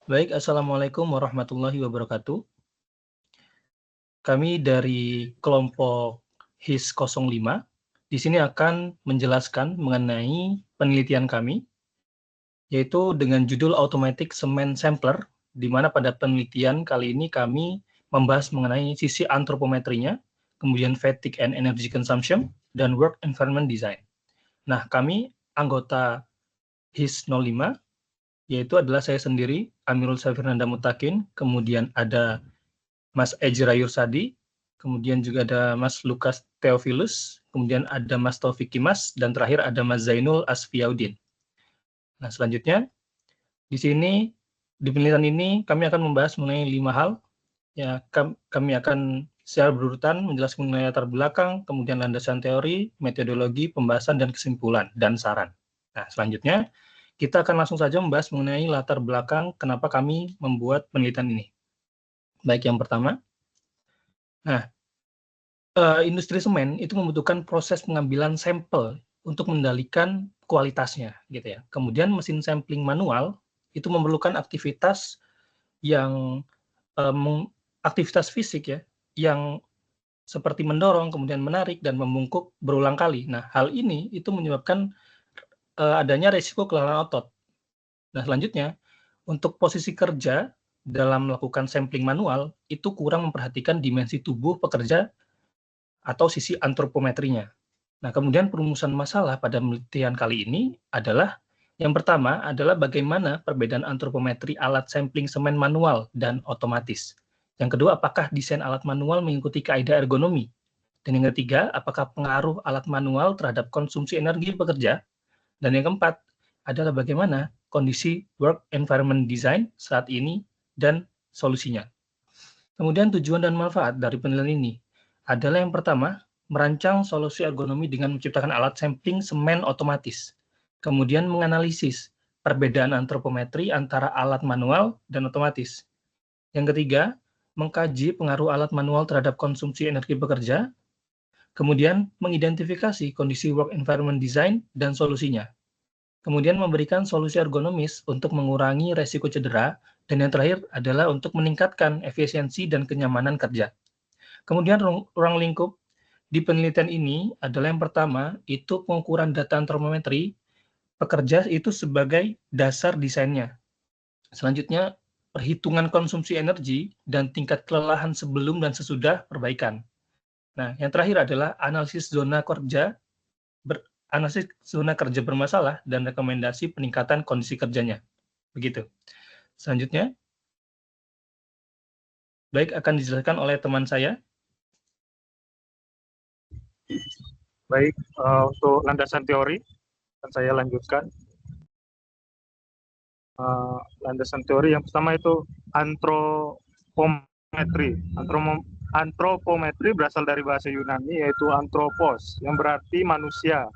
Baik, Assalamualaikum warahmatullahi wabarakatuh. Kami dari kelompok HIS 05 di sini akan menjelaskan mengenai penelitian kami, yaitu dengan judul Automatic Cement Sampler, di mana pada penelitian kali ini kami membahas mengenai sisi antropometrinya, kemudian fatigue and energy consumption, dan work environment design. Nah, kami anggota HIS 05, yaitu adalah saya sendiri, Amirul Safirnanda Mutakin, kemudian ada Mas Ejra Yursadi, kemudian juga ada Mas Lukas Theophilus, kemudian ada Mas Taufik Kimas, dan terakhir ada Mas Zainul Asfiaudin. Nah, selanjutnya, di sini, di penelitian ini, kami akan membahas mengenai 5 hal. Ya, kami akan secara berurutan menjelaskan mengenai latar belakang, kemudian landasan teori, metodologi, pembahasan, dan kesimpulan, dan saran. Nah, selanjutnya, kita akan langsung saja membahas mengenai latar belakang kenapa kami membuat penelitian ini. Baik, yang pertama, nah, industri semen itu membutuhkan proses pengambilan sampel untuk mengendalikan kualitasnya, gitu ya. Kemudian mesin sampling manual itu memerlukan aktivitas yang aktivitas fisik ya, yang seperti mendorong, kemudian menarik dan membungkuk berulang kali. Nah, hal ini itu menyebabkan adanya resiko kelelahan otot. Nah, selanjutnya untuk posisi kerja dalam melakukan sampling manual itu kurang memperhatikan dimensi tubuh pekerja atau sisi antropometrinya. Nah, kemudian perumusan masalah pada penelitian kali ini adalah yang pertama adalah bagaimana perbedaan antropometri alat sampling semen manual dan otomatis. Yang kedua, apakah desain alat manual mengikuti kaidah ergonomi? Dan yang ketiga, apakah pengaruh alat manual terhadap konsumsi energi pekerja? Dan yang keempat adalah bagaimana kondisi work environment design saat ini dan solusinya. Kemudian tujuan dan manfaat dari penelitian ini adalah yang pertama, merancang solusi ergonomi dengan menciptakan alat sampling semen otomatis. Kemudian menganalisis perbedaan antropometri antara alat manual dan otomatis. Yang ketiga, mengkaji pengaruh alat manual terhadap konsumsi energi pekerja. Kemudian mengidentifikasi kondisi work environment design dan solusinya. Kemudian memberikan solusi ergonomis untuk mengurangi resiko cedera, dan yang terakhir adalah untuk meningkatkan efisiensi dan kenyamanan kerja. Kemudian ruang lingkup di penelitian ini adalah yang pertama, itu pengukuran data antropometri pekerja itu sebagai dasar desainnya. Selanjutnya, perhitungan konsumsi energi dan tingkat kelelahan sebelum dan sesudah perbaikan. Nah, yang terakhir adalah analisis zona kerja bermasalah dan rekomendasi peningkatan kondisi kerjanya. Begitu. Selanjutnya, baik akan dijelaskan oleh teman saya. Baik, untuk landasan teori akan saya lanjutkan. Landasan teori yang pertama itu antropometri. Antropometri berasal dari bahasa Yunani yaitu anthropos yang berarti manusia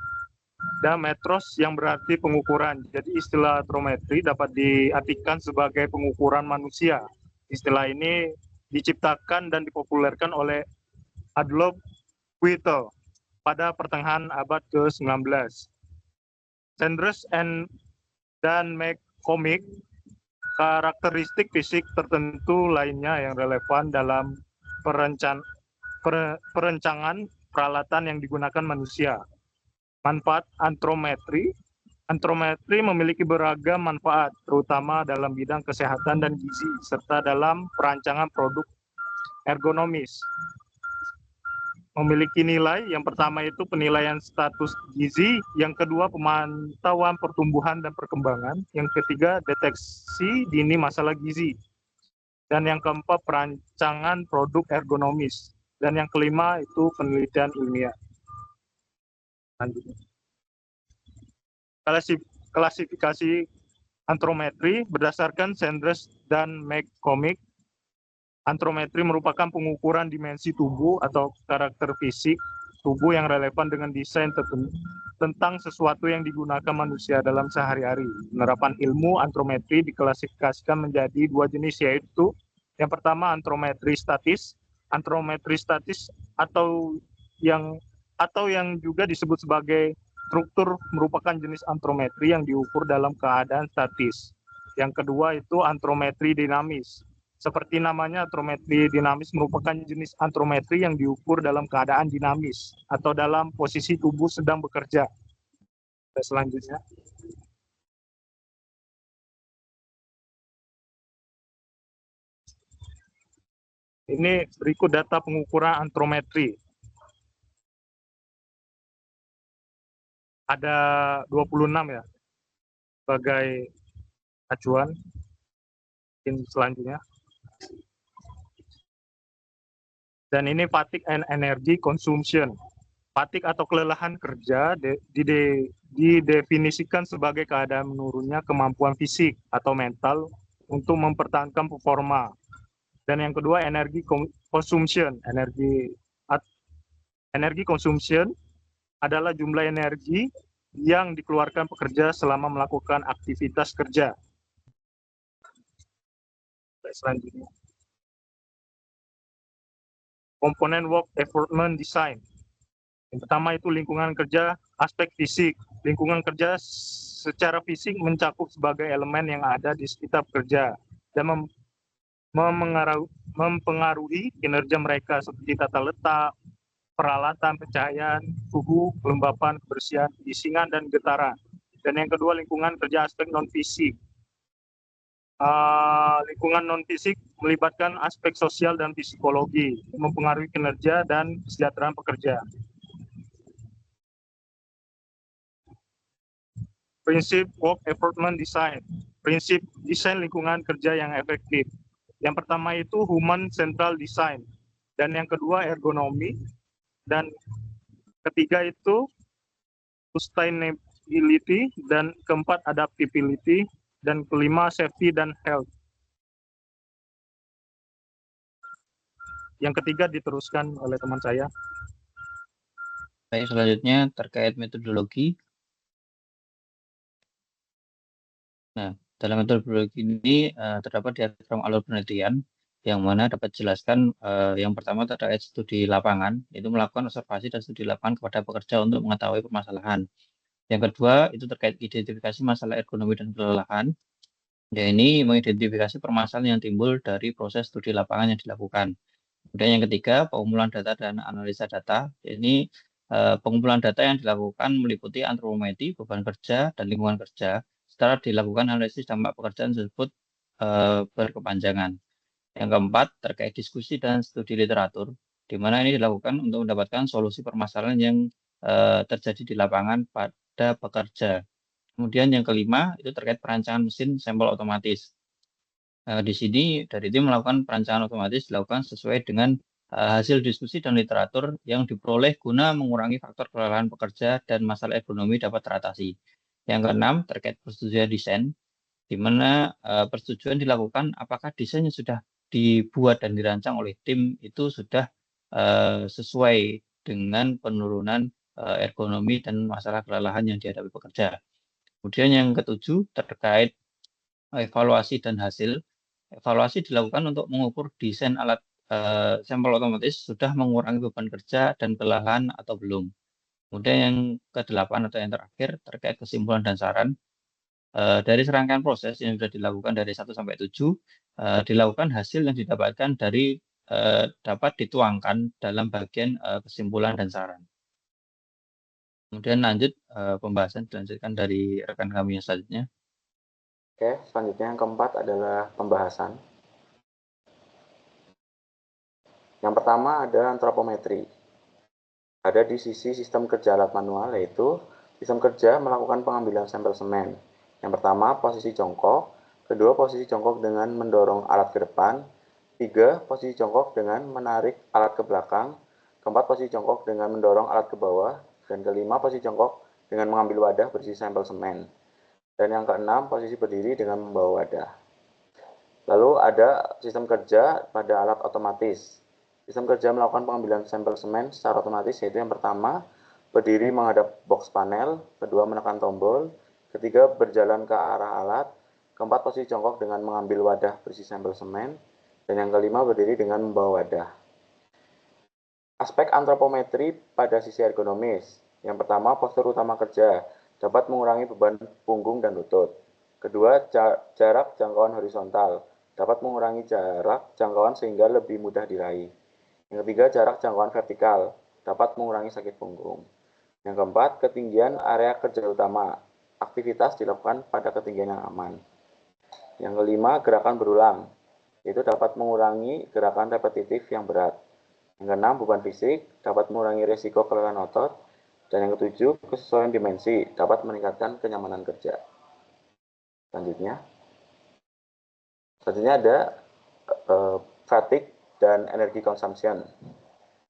dan metros yang berarti pengukuran. Jadi istilah antropometri dapat diartikan sebagai pengukuran manusia. Istilah ini diciptakan dan dipopulerkan oleh Adolf Whittle pada pertengahan abad ke-19. Sanders dan McCormick, karakteristik fisik tertentu lainnya yang relevan dalam perencangan peralatan yang digunakan manusia. Manfaat antropometri. Antropometri memiliki beragam manfaat, terutama dalam bidang kesehatan dan gizi, serta dalam perancangan produk ergonomis. Memiliki nilai, yang pertama itu penilaian status gizi, yang kedua pemantauan pertumbuhan dan perkembangan, yang ketiga deteksi dini masalah gizi, dan yang keempat perancangan produk ergonomis, dan yang kelima itu penelitian ilmiah. Lanjut. Klasifikasi antropometri berdasarkan Sanders dan McCormick. Antropometri merupakan pengukuran dimensi tubuh atau karakter fisik tubuh yang relevan dengan desain tertentu tentang sesuatu yang digunakan manusia dalam sehari-hari. Penerapan ilmu antropometri diklasifikasikan menjadi dua jenis, yaitu yang pertama antropometri statis. Antropometri statis atau yang juga disebut sebagai struktur merupakan jenis antropometri yang diukur dalam keadaan statis. Yang kedua itu antrometri dinamis. Seperti namanya, antrometri dinamis merupakan jenis antrometri yang diukur dalam keadaan dinamis atau dalam posisi tubuh sedang bekerja. Selanjutnya. Ini berikut data pengukuran antrometri. Ada 26 ya, sebagai acuan. Selanjutnya. Dan ini fatigue and energy consumption. Fatigue atau kelelahan kerja didefinisikan sebagai keadaan menurunnya kemampuan fisik atau mental untuk mempertahankan performa. Dan yang kedua, energi consumption. Energi consumption adalah jumlah energi yang dikeluarkan pekerja selama melakukan aktivitas kerja. Selanjutnya. Komponen work environment design. Yang pertama itu lingkungan kerja, aspek fisik. Lingkungan kerja secara fisik mencakup sebagai elemen yang ada di sekitar pekerja dan mempengaruhi kinerja mereka seperti tata letak, peralatan, pencahayaan, suhu, kelembapan, kebersihan, isingan, dan getaran. Dan yang kedua, lingkungan kerja aspek non-fisik. Lingkungan non-fisik melibatkan aspek sosial dan psikologi, mempengaruhi kinerja dan kesejahteraan pekerja. Prinsip work environment design, prinsip desain lingkungan kerja yang efektif. Yang pertama itu human central design, dan yang kedua ergonomi, dan ketiga itu sustainability, dan keempat adaptability, dan kelima safety dan health. Yang ketiga diteruskan oleh teman saya. Baik, selanjutnya terkait metodologi. Nah, dalam metodologi ini terdapat diagram alur penelitian yang mana dapat dijelaskan yang pertama terkait studi lapangan, itu melakukan observasi dan studi lapangan kepada pekerja untuk mengetahui permasalahan. Yang kedua itu terkait identifikasi masalah ergonomi dan kelelahan. Ya, ini mengidentifikasi permasalahan yang timbul dari proses studi lapangan yang dilakukan. Kemudian yang ketiga, pengumpulan data dan analisa data. Ini pengumpulan data yang dilakukan meliputi antropometri, beban kerja, dan lingkungan kerja. Setelah dilakukan analisis dampak pekerjaan tersebut berkepanjangan. Yang keempat, terkait diskusi dan studi literatur, di mana ini dilakukan untuk mendapatkan solusi permasalahan yang terjadi di lapangan pada pekerja. Kemudian yang kelima, itu terkait perancangan mesin sampel otomatis. Di sini dari tim melakukan perancangan otomatis dilakukan sesuai dengan hasil diskusi dan literatur yang diperoleh guna mengurangi faktor kelelahan pekerja dan masalah ekonomi dapat teratasi. Yang keenam, terkait persetujuan desain, di mana persetujuan dilakukan apakah desain yang sudah dibuat dan dirancang oleh tim itu sudah sesuai dengan penurunan ergonomi dan masalah kelelahan yang dihadapi pekerja. Kemudian yang ketujuh, terkait evaluasi dan hasil. Evaluasi dilakukan untuk mengukur desain alat sampel otomatis sudah mengurangi beban kerja dan kelelahan atau belum. Kemudian yang ke-8 atau yang terakhir terkait kesimpulan dan saran. Dari serangkaian proses yang sudah dilakukan dari 1 sampai 7, dilakukan hasil yang didapatkan dari dapat dituangkan dalam bagian kesimpulan dan saran. Kemudian lanjut pembahasan dilanjutkan dari rekan kami yang selanjutnya. Oke, selanjutnya yang keempat adalah pembahasan. Yang pertama ada antropometri. Ada di sisi sistem kerja alat manual, yaitu sistem kerja melakukan pengambilan sampel semen. Yang pertama posisi jongkok, kedua posisi jongkok dengan mendorong alat ke depan, tiga posisi jongkok dengan menarik alat ke belakang, keempat posisi jongkok dengan mendorong alat ke bawah, dan kelima posisi jongkok dengan mengambil wadah berisi sampel semen. Dan yang keenam, posisi berdiri dengan membawa wadah. Lalu ada sistem kerja pada alat otomatis. Sistem kerja melakukan pengambilan sampel semen secara otomatis, yaitu yang pertama, berdiri menghadap box panel, kedua menekan tombol, ketiga berjalan ke arah alat, keempat posisi jongkok dengan mengambil wadah berisi sampel semen, dan yang kelima berdiri dengan membawa wadah. Aspek antropometri pada sisi ergonomis. Yang pertama, postur utama kerja dapat mengurangi beban punggung dan lutut. Kedua, jarak jangkauan horizontal dapat mengurangi jarak jangkauan sehingga lebih mudah diraih. Yang ketiga, jarak jangkauan vertikal dapat mengurangi sakit punggung. Yang keempat, ketinggian area kerja utama. Aktivitas dilakukan pada ketinggian yang aman. Yang kelima, gerakan berulang. Itu dapat mengurangi gerakan repetitif yang berat. Yang keenam, beban fisik dapat mengurangi risiko kelelahan otot. Dan yang ketujuh, kesesuaian dimensi dapat meningkatkan kenyamanan kerja. Selanjutnya ada fatigue dan energi consumption,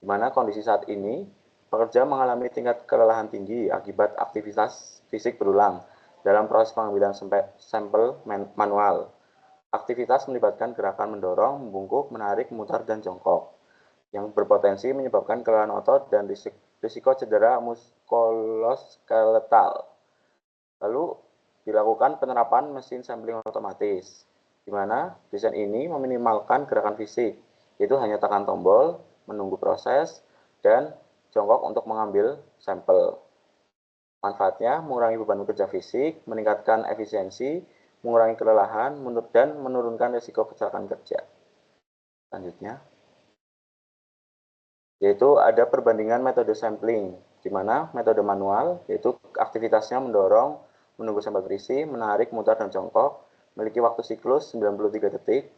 di mana kondisi saat ini pekerja mengalami tingkat kelelahan tinggi akibat aktivitas fisik berulang dalam proses pengambilan sampel manual. Aktivitas melibatkan gerakan mendorong, membungkuk, menarik, memutar, dan jongkok, yang berpotensi menyebabkan kelelahan otot dan risiko cedera muskuloskeletal. Lalu dilakukan penerapan mesin sampling otomatis, di mana desain ini meminimalkan gerakan fisik, yaitu hanya tekan tombol, menunggu proses, dan jongkok untuk mengambil sampel. Manfaatnya mengurangi beban kerja fisik, meningkatkan efisiensi, mengurangi kelelahan, dan menurunkan risiko kecelakaan kerja. Selanjutnya, yaitu ada perbandingan metode sampling, di mana metode manual, yaitu aktivitasnya mendorong, menunggu sampel terisi, menarik, mutar, dan jongkok, memiliki waktu siklus 93 detik,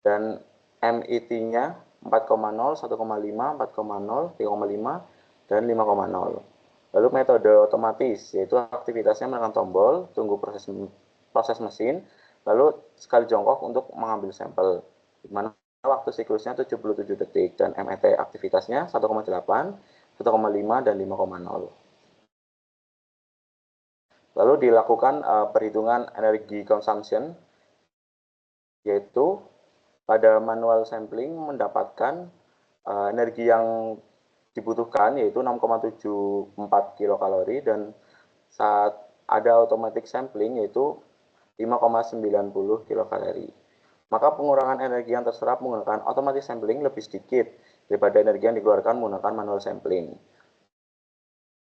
dan MIT-nya 4,0, 1,5, 4,0, 3,5, dan 5,0. Lalu metode otomatis, yaitu aktivitasnya menekan tombol, tunggu proses mesin, lalu sekali jongkok untuk mengambil sampel, di mana waktu siklusnya 77 detik, dan MET aktivitasnya 1,8, 1,5, dan 5,0. Lalu dilakukan perhitungan energi consumption, yaitu pada manual sampling mendapatkan energi yang dibutuhkan yaitu 6,74 kilokalori, dan saat ada automatic sampling yaitu 5,90 kilokalori. Maka pengurangan energi yang terserap menggunakan automatic sampling lebih sedikit daripada energi yang dikeluarkan menggunakan manual sampling.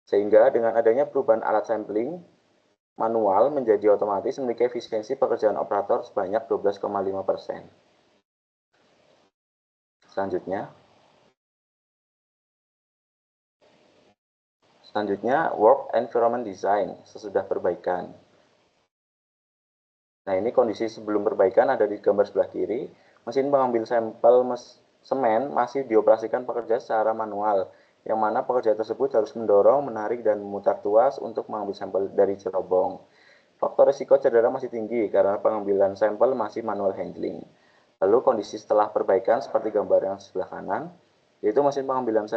Sehingga dengan adanya perubahan alat sampling manual menjadi otomatis memiliki efisiensi pekerjaan operator sebanyak 12,5%. Selanjutnya, work environment design sesudah perbaikan. Nah, ini kondisi sebelum perbaikan ada di gambar sebelah kiri. Mesin pengambil sampel semen masih dioperasikan pekerja secara manual, yang mana pekerja tersebut harus mendorong, menarik, dan memutar tuas untuk mengambil sampel dari cerobong. Faktor risiko cedera masih tinggi karena pengambilan sampel masih manual handling. Lalu kondisi setelah perbaikan seperti gambar yang sebelah kanan, yaitu mesin pengambilan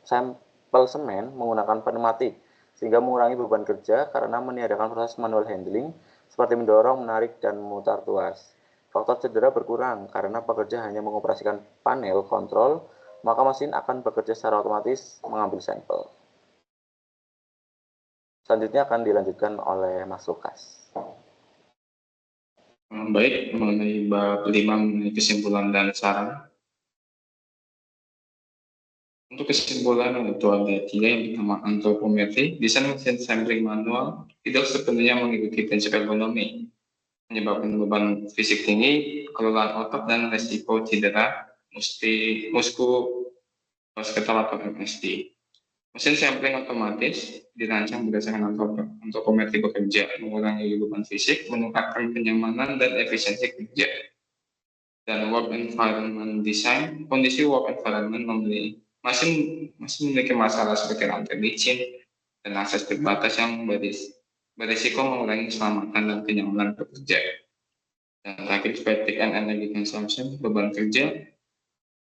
sampel semen menggunakan pneumatik, sehingga mengurangi beban kerja karena meniadakan proses manual handling seperti mendorong, menarik, dan memutar tuas. Faktor cedera berkurang karena pekerja hanya mengoperasikan panel kontrol, maka mesin akan bekerja secara otomatis mengambil sampel. Selanjutnya akan dilanjutkan oleh Mas Lukas. Baik, mengenai bab 5 mengenai kesimpulan dan saran. Untuk kesimpulan itu ada 3. Yang pertama, antropometri. Desain mesin sampling manual tidak sepenuhnya mengikuti prinsip ergonomi, menyebabkan beban fisik tinggi, kelelahan otot, dan resiko cedera muskuloskeletal atau MSD. Mesin sampling otomatis dirancang berdasarkan antropometri bekerja, mengurangi beban fisik, meningkatkan kenyamanan dan efisiensi kerja. Dan work environment design, kondisi work environment masih memiliki masalah seperti rantai licin dan akses terbatas yang berisiko mengurangi keselamatan dan kenyamanan pekerja. Dan terakhir, fatigue and energy consumption, beban kerja.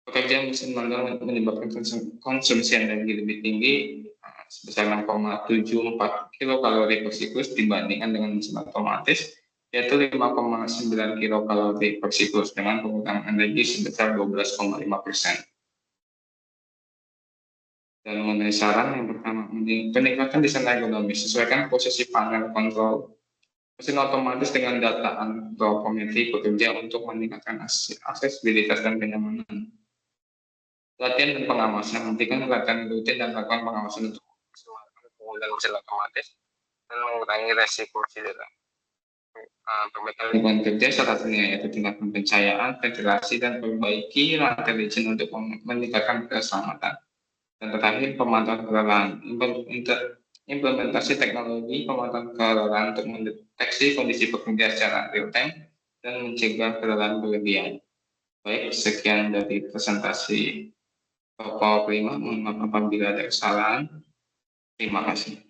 Pekerjaan mesin manual menyebabkan konsumsi energi lebih tinggi sebesar 6,74 kilokalori per siklus dibandingkan dengan mesin otomatis, yaitu 5,9 kilokalori per siklus dengan pengurangan energi sebesar 12,5%. Dan mengenai saran, yang pertama, peningkatan desain ergonomis, sesuaikan posisi panel kontrol mesin otomatis dengan data antropometri bekerja untuk meningkatkan aksesibilitas dan kenyamanan. Latihan dan pengawasan, hentikan latihan rutin dan lakukan pengawasan untuk penggunaan mesin otomatis dan mengurangi resiko cedera. perbaikan lingkungan kerja salah satunya yaitu tingkatkan pencahayaan, ventilasi, dan perbaiki lantai licin untuk meningkatkan keselamatan. Dan terakhir, pemantauan kelelahan. Implementasi teknologi pemantauan kelelahan untuk mendeteksi kondisi pekerja secara real time dan mencegah kelelahan berlebihan. Baik, sekian dari presentasi PowerPoint 5. Mohon maaf apabila ada kesalahan. Terima kasih.